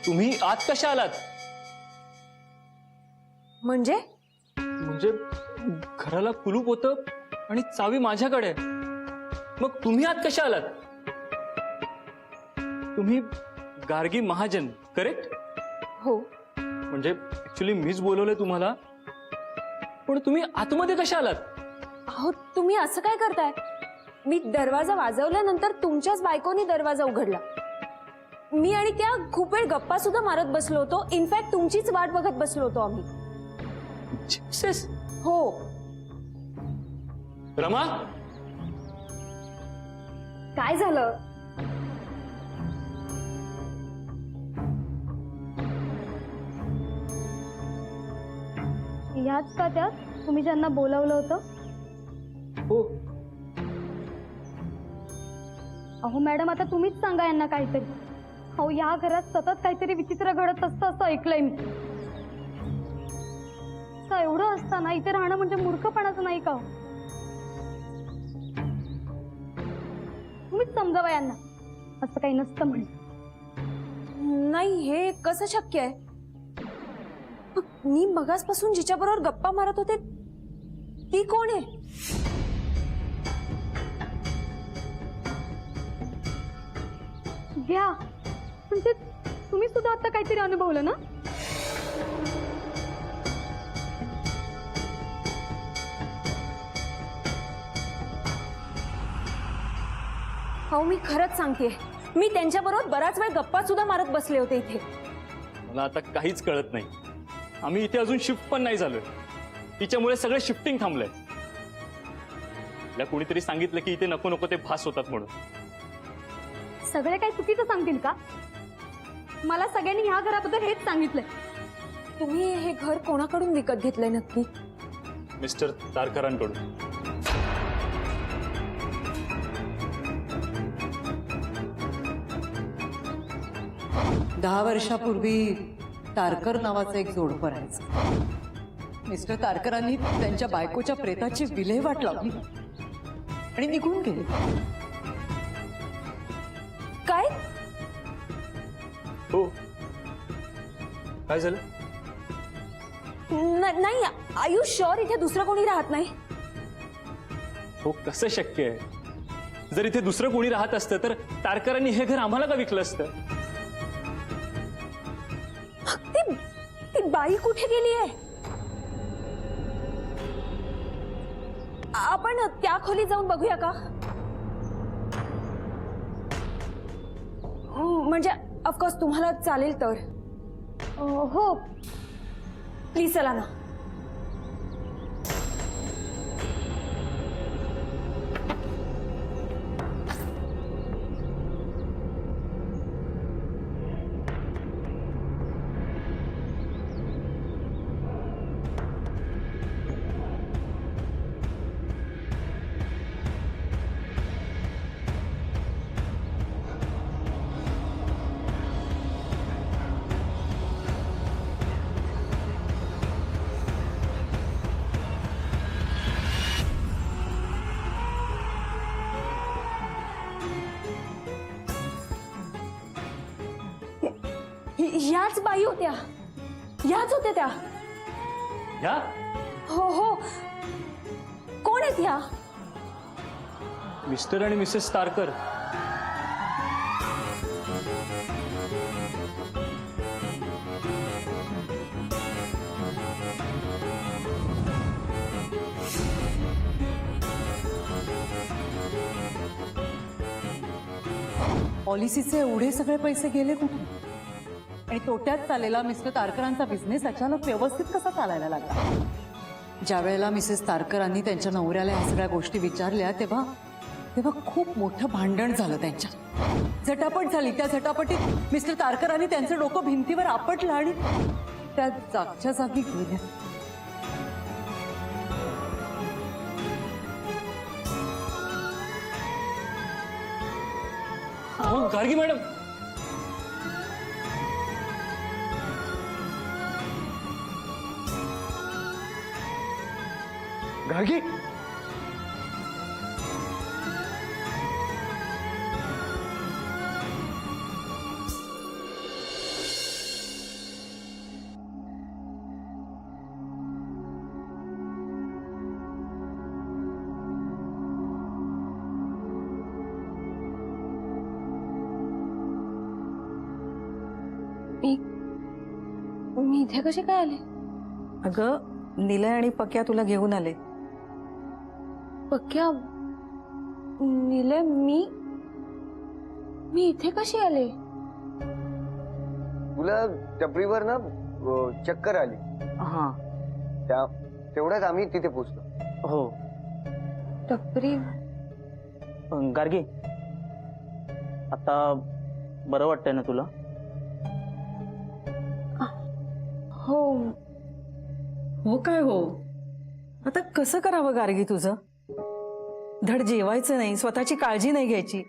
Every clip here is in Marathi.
तुम्ही आत कशा आलात? म्हणजे म्हणजे घराला कुलूप होतं आणि चावी माझ्याकडे. मग तुम्ही आत कशा आलात? तुम्ही गार्गी महाजन, करेक्ट? हो, म्हणजे ऍक्च्युली मीच बोलवलंय तुम्हाला, पण तुम्ही आतमध्ये कशा आलात? अहो तुम्ही असं काय करताय? मी दरवाजा वाजवल्यानंतर तुमच्याच बायकोनी दरवाजा उघडला. मी आणि त्या खूप वेळ गप्पा सुद्धा मारत बसलो होतो. इनफॅक्ट तुमचीच वाट बघत बसलो होतो आम्ही. जीसस. हो. रमा, काय झालं? ह्याच का त्या तुम्ही ज्यांना बोलावलं होतं? हो. अहो मॅडम, आता तुम्हीच सांगा यांना काहीतरी. अहो या घरात सतत काहीतरी विचित्र घडत असतं असं ऐकलंय मी. असं एवढं असताना इथे राहणं म्हणजे मूर्खपणाचं नाही का? तुम्हीच समजावा यांना, असं काही नसतं म्हणे. नाही, हे कसं शक्य आहे? मी मगासपासून जिच्याबरोबर गप्पा मारत होते ती कोण आहे? घ्या, म्हणजे तुम्ही सुद्धा आता काहीतरी अनुभवलं ना? हो, मी खरंच सांगतेय. मी त्यांच्याबरोबर बराच वेळ गप्पा सुद्धा मारत बसले होते इथे. मला आता काहीच कळत नाही. आम्ही इथे अजून शिफ्ट पण नाही झालोय. तिच्यामुळे सगळं शिफ्टिंग थांबलंय. मला कोणीतरी सांगितलं की इथे नको नको ते भास होतात म्हणून. सगळे काही चुकीचं सांगतील का? मला सगळ्यांनी ह्या घराबद्दल हेच सांगितलंय. तुम्ही हे घर कोणाकडून विकत घेतलंय नक्की? मिस्टर तारकरांकडून. 10 वर्षापूर्वी तारकर नावाचं एक जोडपं राहायचं. मिस्टर तारकरांनी त्यांच्या बायकोच्या प्रेताची विल्हेवाट लावली आणि निघून गेले. काय? हो. काय झालं? नाही, आर यू शुअर इथे दुसरं कोणी राहत नाही? हो, कसं शक्य आहे? जर इथे दुसरं कोणी राहत असतं तर तारकरांनी हे घर आम्हाला का विकलं असतं? ती बाई कुठे गेली आहे? आपण त्या खोलीत जाऊन बघूया का? म्हणजे ऑफकोर्स तुम्हाला चालेल तर. हो, प्लीज चला ना. ह्याच बाई होत्या. ह्याच होत्या त्या. ह्या? हो हो. कोण आहेत ह्या? मिस्टर आणि मिसेस तारकर. पॉलिसीचे एवढे सगळे पैसे गेले कुठे? आणि तोट्यात चाललेला मिस्टर तारकरांचा बिझनेस अचानक व्यवस्थित कसा चालायला लागला? ज्या वेळेला मिसेस तारकरांनी त्यांच्या नवऱ्याला ह्या सगळ्या गोष्टी विचारल्या तेव्हा खूप मोठं भांडण झालं त्यांच्यात. झटापट झाली. त्या झटापटीत मिस्टर तारकरांनी त्यांचं डोकं भिंतीवर आपटलं आणि त्या जागच्या जागी गेल्या. हो, गार्गी मॅडम. गार्गी. मी इथे कशी काय आले? अगं निलय आणि पक्या तुला घेऊन आले. पक्या, निलय, मी इथे कशी आले? तुला टपरीवर ना चक्कर आली. हा तेवढ्यात आम्ही तिथे पोहोचलो. हो. टपरी? गार्गी, आता बरं वाटतंय ना तुला? हो. हो काय हो, आता कसं करावं गार्गी तुझं? धड जेवायचं नाही, स्वतःची काळजी नाही घ्यायची.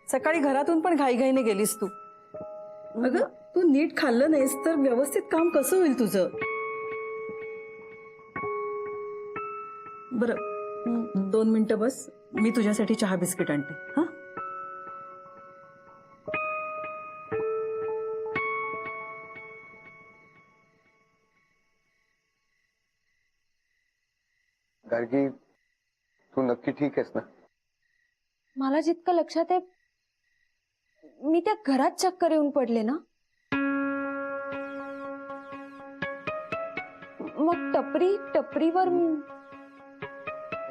सकाळी घरातून पण घाईघाईने गेलीस तू. अगं तू नीट खाल्लं नाहीस तर व्यवस्थित काम कसं होईल तुझं? बरं 2 मिनिटं बस, मी तुझ्यासाठी चहा बिस्किट आणते. हा, गार्गी, तू नक्की ठीक आहेस ना? मला जितकं लक्षात आहे मी त्या घरात चक्कर येऊन पडले ना. मग टपरीवर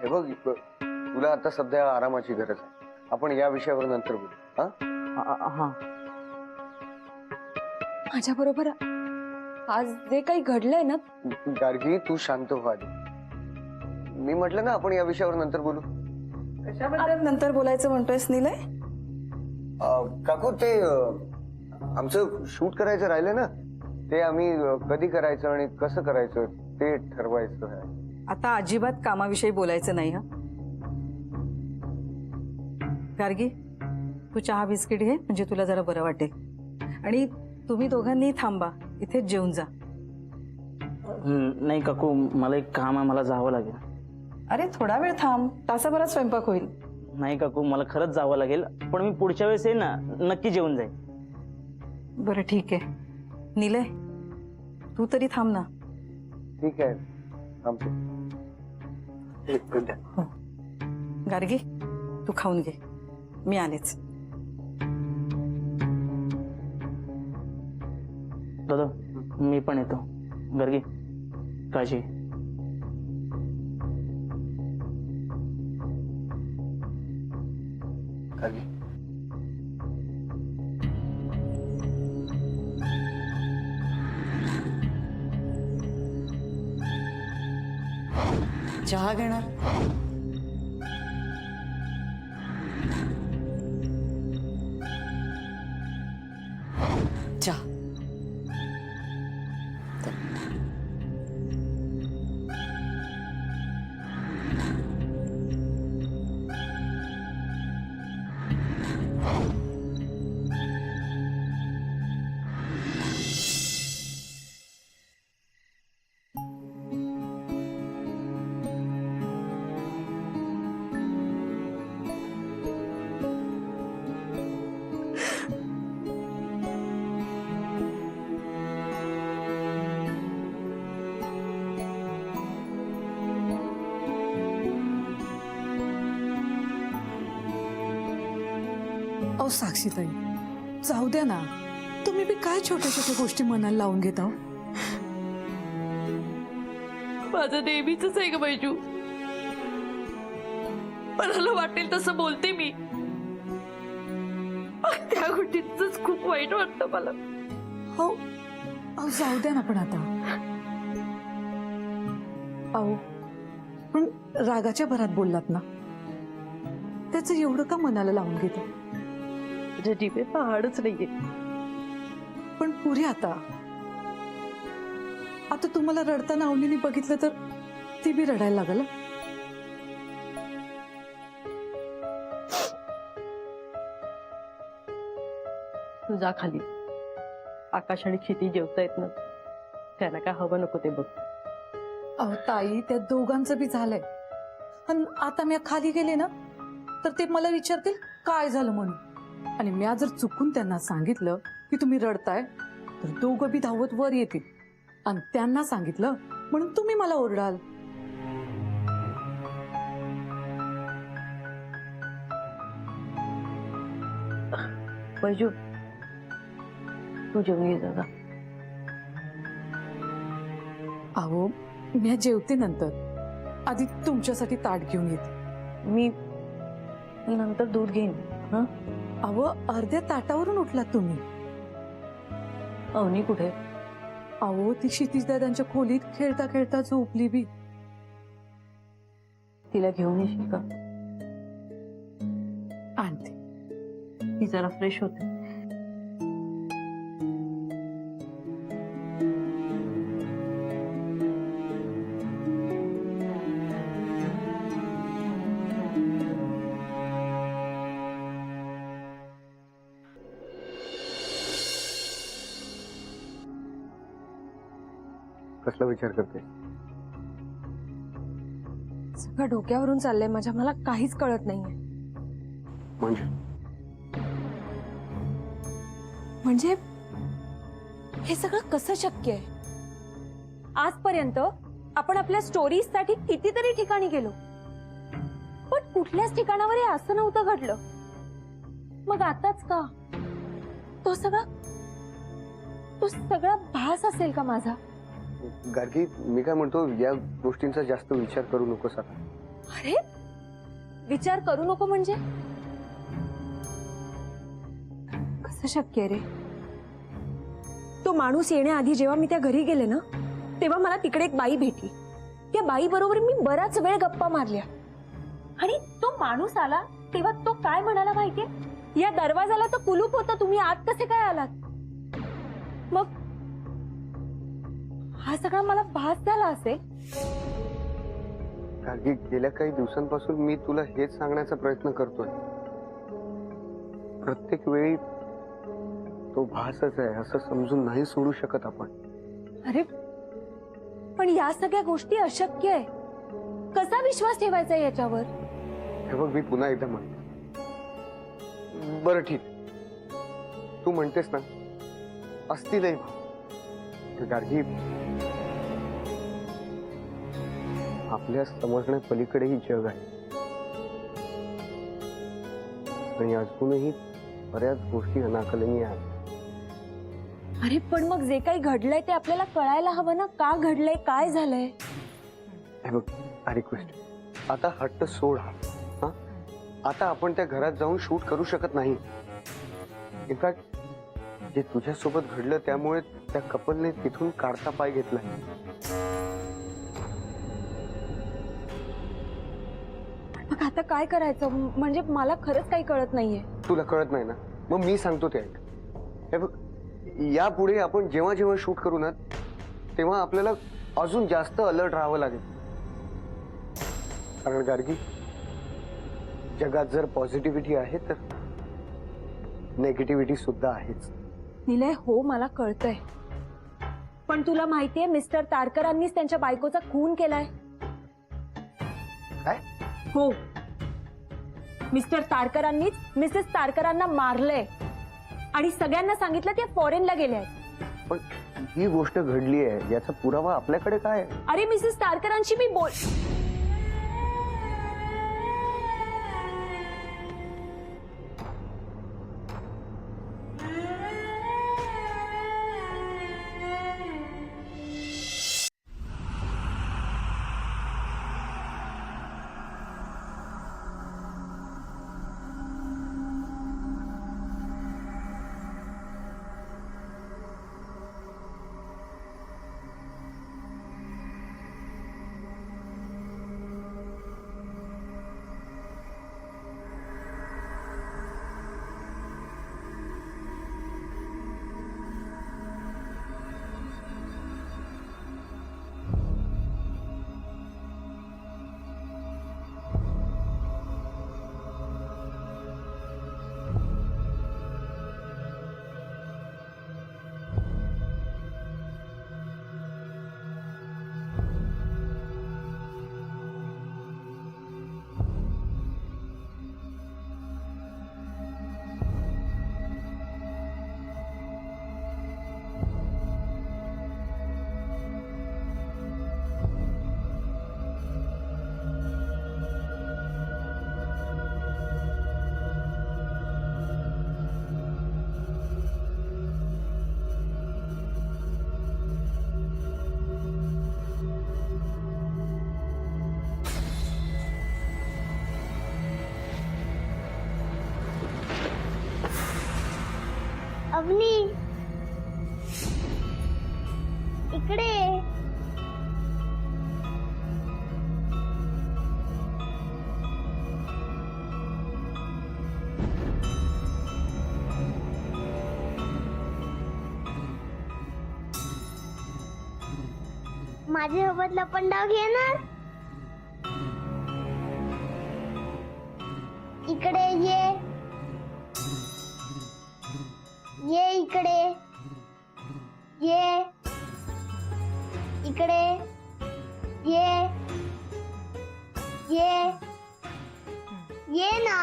हे बघ, तुला आता सध्या आरामाची गरज आहे. आपण या विषयावर नंतर बोलू. हा. माझ्या बरोबर आज जे काही घडलंय ना. गार्गी, तू शांत हो आधी. मी म्हटलं ना आपण या विषयावर नंतर बोलू. कशाबद्दल नंतर बोलायचं म्हणतोयस निलय? काकू, ते आमचं शूट करायचं राहिलं ना, ते आम्ही कधी करायचं आणि कसं करायचं ते ठरवायचं आहे. आता अजिबात कामाविषयी बोलायचं नाही. हा गार्गी, तू चहा बिस्किट घे, म्हणजे तुला जरा बरं वाटेल. आणि तुम्ही दोघांनी थांबा, इथेच जेवून जा. नाही काकू, मला एक काम आहे, मला जावं लागेल. अरे थोडा वेळ थांब, तासाभरात स्वयंपाक होईल. नाही काकू, मला खरंच जावं लागेल, पण मी पुढच्या वेळेस आहे ना नक्की जेवून जाईल. बरं ठीक आहे. निलय, तू तरी थांब ना. ठीक आहे, थांबतो. गार्गी, तू खाऊन घे, मी आलेच. दादा, मी पण येतो. गार्गी, काळजी घे. गार्गी, चहा घेणार? चहा. अहो साक्षीताई, जाऊ द्या ना. तुम्ही बी काय छोट्या छोट्या गोष्टी मनाला लावून घेता? माझं नेहमीच आहे ग बैजू. मला वाटेल तसं बोलते मी. त्या गोष्टीच खूप वाईट वाटतं मला. हो, अहो जाऊ द्या ना. पण आता अहो, पण रागाच्या भरात बोललात ना, त्याचं एवढं का मनाला लावून घेते? तुझ्या जीवे पहाडच नाहीये. पण पुरी आता तुम्हाला रडताना अवनीने बघितलं तर ती बी रडायला लागल. तू जा खाली. आकाश आणि क्षिती जेवतायत ना, त्यांना काय हवं नको ते बघ. अहो ताई, त्या दोघांचं बी झालंय. पण आता मी खाली गेले ना तर ते मला विचारतील काय झालं म्हणून. आणि मी जर चुकून त्यांना सांगितलं की तुम्ही रडताय तर दोघं बी धावत वर येतील. आणि त्यांना सांगितलं म्हणून तुम्ही मला ओरडाल. बैजू, तू जेवून ये जा. अहो मी जेवते नंतर, आधी तुमच्यासाठी ताट घेऊन येते. मी नंतर दूध घेईन. हं? अहो अर्ध्या ताटावरून उठलात तुम्ही. अवनी कुठे? अहो ती क्षितिज दादांच्या खोलीत खेळता खेळता झोपली बी. तिला घेऊन येशील का? आणते. ती जरा फ्रेश होते. कसला विचार करते? सगळं डोक्यावरून चाललंय माझ्या, मला काहीच कळत नाहीये. म्हणजे हे सगळं कसं शक्य आहे? आजपर्यंत आपण आपल्या स्टोरीज साठी कितीतरी ठिकाणी गेलो, पण कुठल्याच ठिकाणावर हे असं नव्हतं घडलं. मग आताच का? तो सगळा भास असेल का माझा? गार्गी, मी काय म्हणतो, या गोष्टींचा जास्त विचार करू नकोस आता. अरे विचार करू नको म्हणजे कसं शक्य आहे रे? तो माणूस येण्याआधी जेव्हा मी त्या घरी गेले ना, तेव्हा मला तिकडे एक बाई भेटली. त्या बाई बरोबर मी बराच वेळ गप्पा मारल्या, आणि तो माणूस आला तेव्हा तो काय म्हणाला माहितीये? या दरवाजाला तर कुलूप होतं, तुम्ही आत कसे काय आलात? मग हा सगळा मला भास झाला असेल. गार्गी, गेल्या काही दिवसांपासून मी तुला हेच सांगण्याचा प्रयत्न करतोय. प्रत्येक वेळी तो भासच आहे असं समजून नाही सोडू शकत आपण. अरे पण या सगळ्या गोष्टी अशक्य आहे. कसा विश्वास ठेवायचा याच्यावर? हे बघ, मी पुन्हा एकदा म्हणतो. बरं ठीक, तू म्हणतेस ना, असतीलही भाव. गार्गी, आपल्या समजण्या पलीकडेही जग आहे, आणि अजूनही बऱ्याच गोष्टी अनाकलनीय आहेत. अरे पण मग जे काही घडलंय ते आपल्याला कळायला हवं ना, का घडलंय, काय झालंय? हे बघ, रिक्वेस्ट, आता हट्ट सोड हा. आता आपण त्या घरात जाऊन शूट करू शकत नाही. इनफॅक्ट जे तुझ्यासोबत घडलं त्यामुळे त्या कपलने तिथून काढता पाय घेतला. मग आता काय करायचं? म्हणजे मला खरंच काही कळत नाहीये. तुला कळत नाही ना, मग मी सांगतो ते ऐक. हे बघ, यापुढे आपण जेव्हा जेव्हा शूट करू ना, तेव्हा आपल्याला अजून जास्त अलर्ट राहावं लागेल. कारण गार्गी, जगात जर पॉझिटिव्हिटी आहे तर नेगेटिव्हिटी सुद्धा आहेच. निलय, हो मला कळतंय, पण तुला माहितीये मिस्टर तारकरांनीच त्यांच्या बायकोचा खून केलाय. काय? हो, मिस्टर तारकरांनीच मिसेस तारकरांना मारलंय आणि सगळ्यांना सांगितलं ते फॉरेनला गेले आहेत. पण ही गोष्ट घडली आहे याचा पुरावा आपल्याकडे काय आहे? अरे मिसेस तारकरांशी मी बोल. अवनी इकडे ये. माझ्यासोबत लपंडाव घेणार. इकडे ये. ये इकडे. ये इकडे. ये ये ये ना.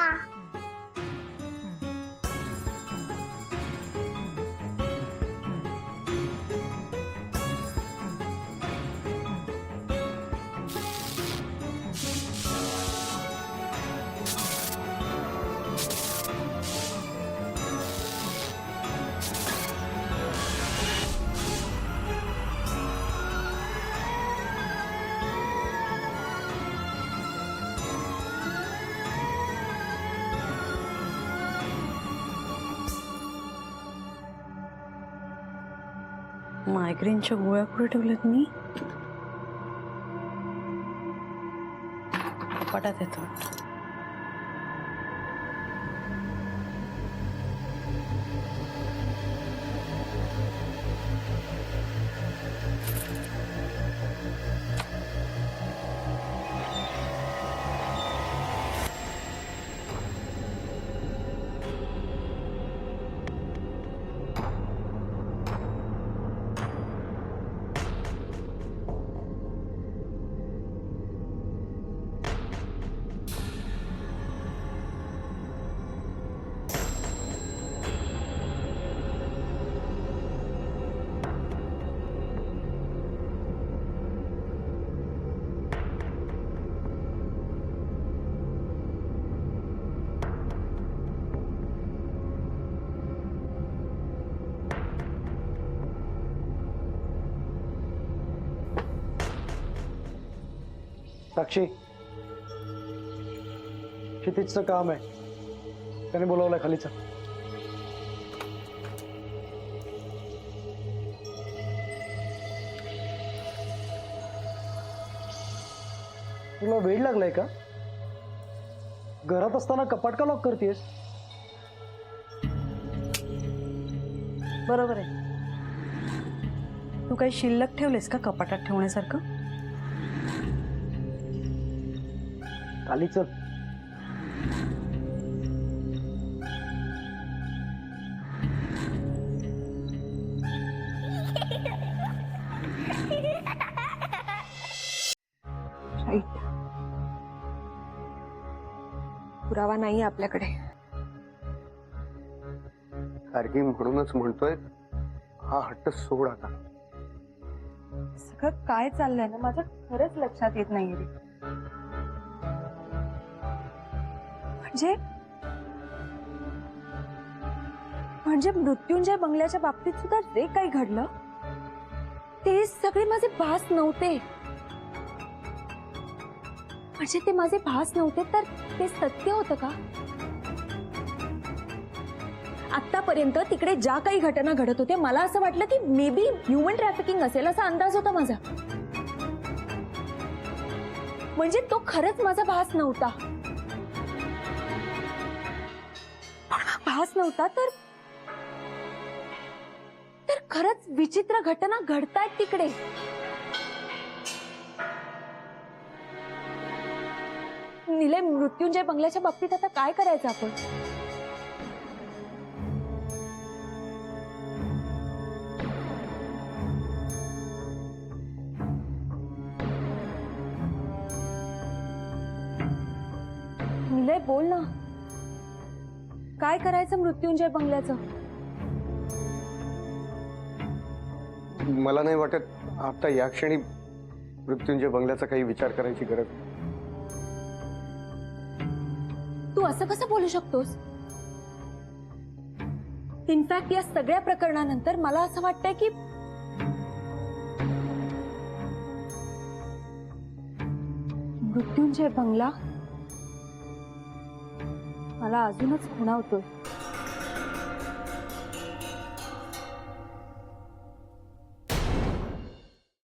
मायग्रेनच्या गोळ्या कुठे ठेवल्यात मी? कपाटात येतो. साक्षी, क्षितिजचं काम आहे, त्याने बोलवलंय खालीच. तुला वेळ लागलाय का? घरात असताना कपाट का लॉक करतेस? बरोबर आहे. तू काही शिल्लक ठेवलेस का कपाटात ठेवण्यासारखं? खाली चल. पुरावा नाही आपल्याकडे. गार्गी, म्हणूनच म्हणतोय हा हट्ट सोड आता. सगळं काय चाललंय ना माझं खरंच लक्षात येत नाहीये रे. म्हणजे मृत्युंजय बंगल्याच्या बाबतीत सुद्धा जे काही घडलं ते सगळे माझे भास नव्हते. म्हणजे ते माझे भास नव्हते तर ते सत्य होतं का? आतापर्यंत तिकडे ज्या काही घटना घडत होत्या मला असं वाटलं की मे बी ह्युमन ट्रॅफिकिंग असेल असा अंदाज होता माझा. म्हणजे तो खरंच माझा भास नव्हता. भास नव्हता तर खरंच विचित्र घटना घडतायत तिकडे. निलय, मृत्युंजय बंगल्याच्या बाबतीत आता काय करायचं आपण? निलय बोल ना, काय करायचं मृत्युंजय बंगल्याचं? मला नाही वाटत आता या क्षणी मृत्युंजय बंगल्याचा काही विचार करायची गरज. तू असं कसं बोलू शकतोस? इनफॅक्ट या सगळ्या प्रकरणानंतर मला असं वाटतंय की मृत्युंजय बंगला मला अजूनच खुणावतोय.